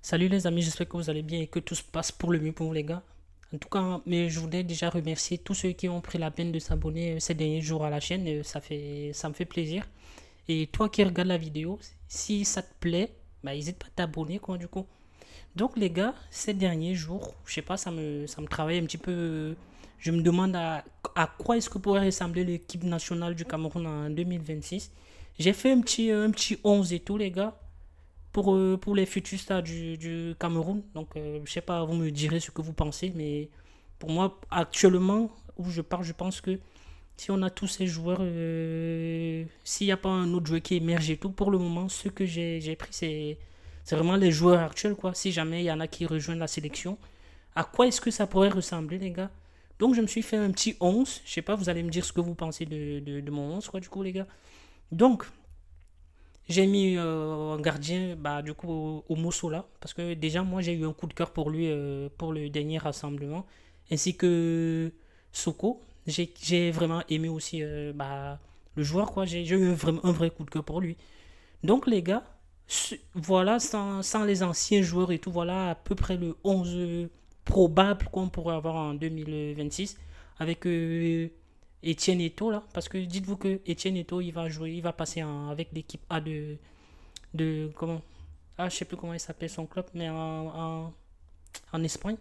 Salut les amis, j'espère que vous allez bien et que tout se passe pour le mieux pour vous les gars. En tout cas, mais je voudrais déjà remercier tous ceux qui ont pris la peine de s'abonner ces derniers jours à la chaîne. Ça me fait plaisir. Et toi qui regardes la vidéo, si ça te plaît, bah n'hésite pas à t'abonner quoi du coup. Donc les gars, ces derniers jours, je sais pas, ça me travaille un petit peu. Je me demande à quoi est-ce que pourrait ressembler l'équipe nationale du Cameroun en 2026. J'ai fait un petit 11 et tout les gars pour les futurs stars du Cameroun. Donc, je sais pas, vous me direz ce que vous pensez, mais pour moi, actuellement, où je parle, je pense que si on a tous ces joueurs, s'il n'y a pas un autre joueur qui émerge et tout, pour le moment, ce que j'ai pris, c'est vraiment les joueurs actuels, quoi. Si jamais il y en a qui rejoignent la sélection, à quoi est-ce que ça pourrait ressembler, les gars? Donc, je me suis fait un petit 11. Je sais pas, vous allez me dire ce que vous pensez de mon 11, quoi, du coup, les gars. Donc, j'ai mis un gardien, bah, du coup, au Mossola, parce que déjà, moi, j'ai eu un coup de cœur pour lui pour le dernier rassemblement, ainsi que Soko. J'ai vraiment aimé aussi bah, le joueur, quoi. J'ai eu un vrai coup de cœur pour lui. Donc, les gars, voilà, sans les anciens joueurs et tout, voilà à peu près le 11 probable qu'on pourrait avoir en 2026, avec Etienne Eto'o là, parce que dites-vous que Etienne Eto'o il va jouer, il va passer avec l'équipe A de comment, ah je sais plus comment il s'appelle son club, mais en Espagne.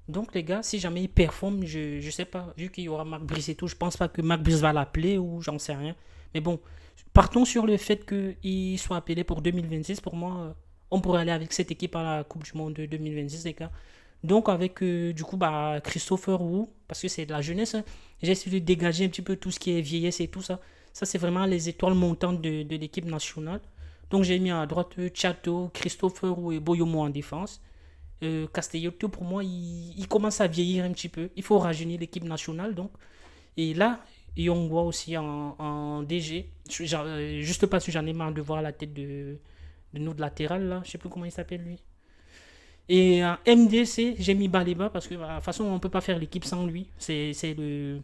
Donc les gars, si jamais il performe, je sais pas, vu qu'il y aura Marc Brice et tout, je pense pas que Marc Brice va l'appeler ou j'en sais rien. Mais bon, partons sur le fait qu'il soit appelé pour 2026. Pour moi, on pourrait aller avec cette équipe à la Coupe du Monde de 2026, les gars. Donc avec du coup bah, Christopher Wu, parce que c'est de la jeunesse, hein, j'ai essayé de dégager un petit peu tout ce qui est vieillesse et tout ça. Ça c'est vraiment les étoiles montantes de l'équipe nationale. Donc j'ai mis à droite Chato, Christopher Wu et Boyomo en défense. Castellotto pour moi il commence à vieillir un petit peu. Il faut rajeunir l'équipe nationale donc. Et là, Yongwa aussi en DG. Juste parce que j'en ai marre de voir la tête de notre latéral là. Je sais plus comment il s'appelle lui. Et en MDC, j'ai mis Baleba parce que bah, de toute façon, on ne peut pas faire l'équipe sans lui. C'est le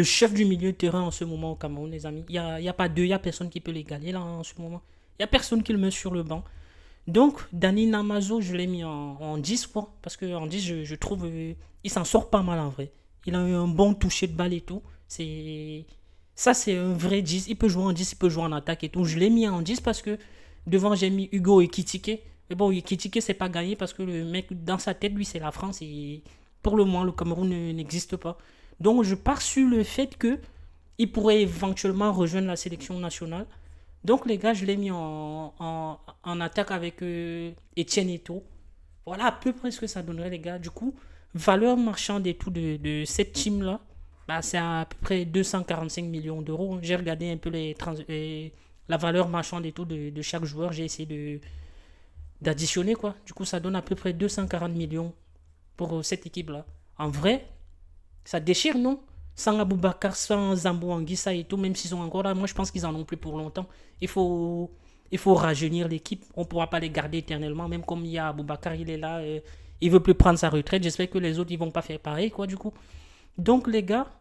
chef du milieu de terrain en ce moment au Cameroun, les amis. Il y a pas deux, il n'y a personne qui peut les gagner là en ce moment. Il n'y a personne qui le met sur le banc. Donc, Dani Namazo, je l'ai mis en 10 quoi. Parce qu'en 10, je trouve il s'en sort pas mal en vrai. Il a eu un bon toucher de balle et tout. Ça, c'est un vrai 10. Il peut jouer en 10, il peut jouer en attaque et tout. Je l'ai mis en 10 parce que devant, j'ai mis Hugo et Kitike. Mais bon, Kitike, c'est pas gagné parce que le mec, dans sa tête, lui, c'est la France. Et pour le moment, le Cameroun n'existe pas. Donc, je pars sur le fait que il pourrait éventuellement rejoindre la sélection nationale. Donc, les gars, je l'ai mis en attaque avec Etienne Eto'o. Voilà à peu près ce que ça donnerait, les gars. Du coup, valeur marchande et tout de cette team-là, bah, c'est à peu près 245 millions d'euros. J'ai regardé un peu la valeur marchande et tout de chaque joueur. J'ai essayé d'additionner, quoi. Du coup, ça donne à peu près 240 millions pour cette équipe-là. En vrai, ça déchire, non? Sans Aboubakar, sans Zambo Anguissa et tout, même s'ils sont encore là, moi je pense qu'ils en ont plus pour longtemps. Il faut, il faut rajeunir l'équipe. On ne pourra pas les garder éternellement, même comme il y a Aboubakar, il est là, il veut plus prendre sa retraite. J'espère que les autres ils vont pas faire pareil, quoi, du coup. Donc les gars,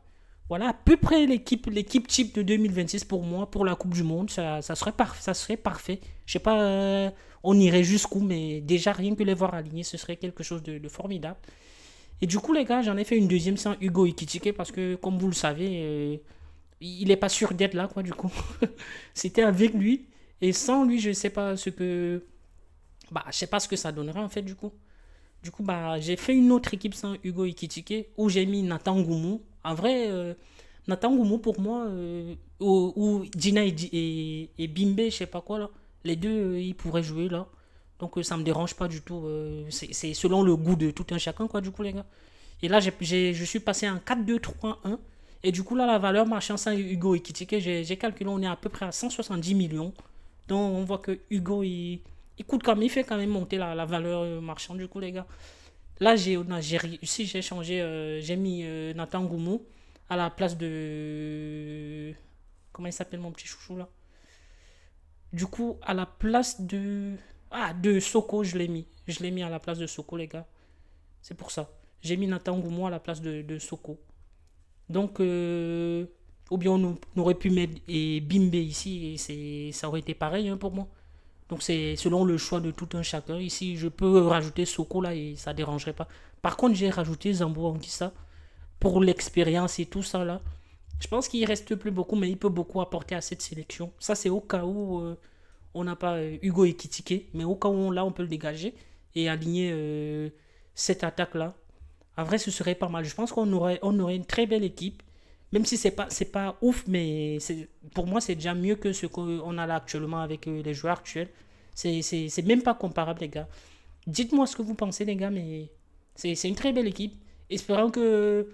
voilà à peu près l'équipe type de 2026 pour moi, pour la Coupe du Monde. Ça serait parfait. Je sais pas, on irait jusqu'où, mais déjà rien que les voir alignés, ce serait quelque chose de formidable. Et du coup, les gars, j'en ai fait une deuxième sans Hugo Ekitike parce que, comme vous le savez, il est pas sûr d'être là, quoi, du coup. C'était avec lui. Et sans lui, je sais pas ce que. Bah, je sais pas ce que ça donnerait, en fait, du coup. Du coup, bah, j'ai fait une autre équipe sans Hugo Ekitike où j'ai mis Nathan Goumou. En vrai, Nathan Goumou, pour moi, ou Dina et Bimbe, je sais pas quoi, là. Les deux, ils pourraient jouer, là. Donc, ça me dérange pas du tout. C'est selon le goût de tout un chacun, quoi, du coup, les gars. Et là, je suis passé en 4-2-3-1. Et du coup, là, la valeur marchande sans Hugo Ekitike, j'ai calculé, on est à peu près à 170 millions. Donc, on voit que Hugo, il coûte quand même, il fait quand même monter la valeur marchande, du coup, les gars. Là, j'ai réussi, j'ai changé, j'ai mis Nathan Goumou à la place de. Comment il s'appelle mon petit chouchou là? Du coup, à la place de. Ah, de Soko, je l'ai mis. Je l'ai mis à la place de Soko, les gars. C'est pour ça. J'ai mis Nathan Goumou à la place de Soko. Donc, ou bien on aurait pu mettre et Bimbe ici, et ça aurait été pareil hein, pour moi. Donc c'est selon le choix de tout un chacun. Ici, je peux rajouter Soko là et ça ne dérangerait pas. Par contre, j'ai rajouté Zambo Anguissa pour l'expérience et tout ça là. Je pense qu'il ne reste plus beaucoup, mais il peut beaucoup apporter à cette sélection. Ça, c'est au cas où on n'a pas Hugo Ekitike, mais au cas où là, on peut le dégager et aligner cette attaque-là. En vrai, ce serait pas mal. Je pense qu'on aurait une très belle équipe, même si c'est pas ouf, mais pour moi, c'est déjà mieux que ce qu'on a là actuellement avec les joueurs actuels. C'est même pas comparable, les gars. Dites-moi ce que vous pensez, les gars, mais c'est une très belle équipe. Espérons que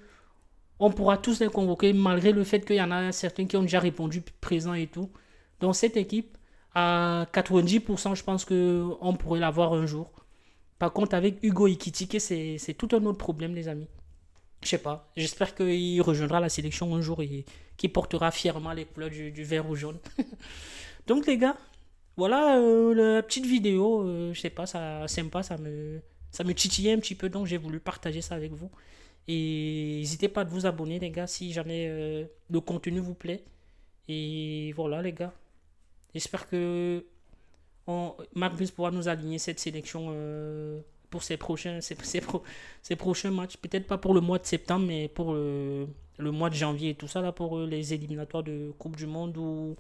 on pourra tous les convoquer, malgré le fait qu'il y en a certains qui ont déjà répondu présent et tout. Donc cette équipe, à 90%, je pense qu'on pourrait l'avoir un jour. Par contre, avec Hugo Ikitike, c'est tout un autre problème, les amis. Je sais pas. J'espère qu'il rejoindra la sélection un jour et qu'il portera fièrement les couleurs du vert ou jaune. Donc les gars, voilà la petite vidéo. Je sais pas, ça sympa, ça me titillait un petit peu, donc j'ai voulu partager ça avec vous. Et n'hésitez pas à vous abonner, les gars, si jamais le contenu vous plaît. Et voilà, les gars. J'espère que Marcus pourra nous aligner cette sélection pour ses prochains matchs. Peut-être pas pour le mois de septembre, mais pour le mois de janvier et tout ça, là, pour les éliminatoires de Coupe du Monde ou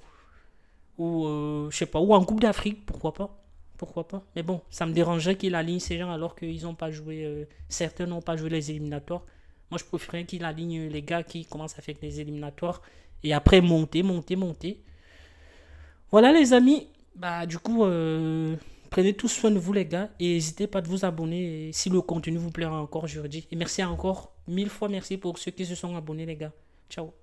je sais pas, ou en Coupe d'Afrique, pourquoi pas. Pourquoi pas. Mais bon, ça me dérangerait qu'il aligne ces gens alors qu'ils n'ont pas joué, certains n'ont pas joué les éliminatoires. Moi, je préférerais qu'il aligne les gars qui commencent à faire les éliminatoires et après monter, monter, monter. Voilà les amis, bah du coup, prenez tous soin de vous les gars et n'hésitez pas de vous abonner si le contenu vous plaira encore, je vous dis. Et merci encore, mille fois merci pour ceux qui se sont abonnés les gars. Ciao.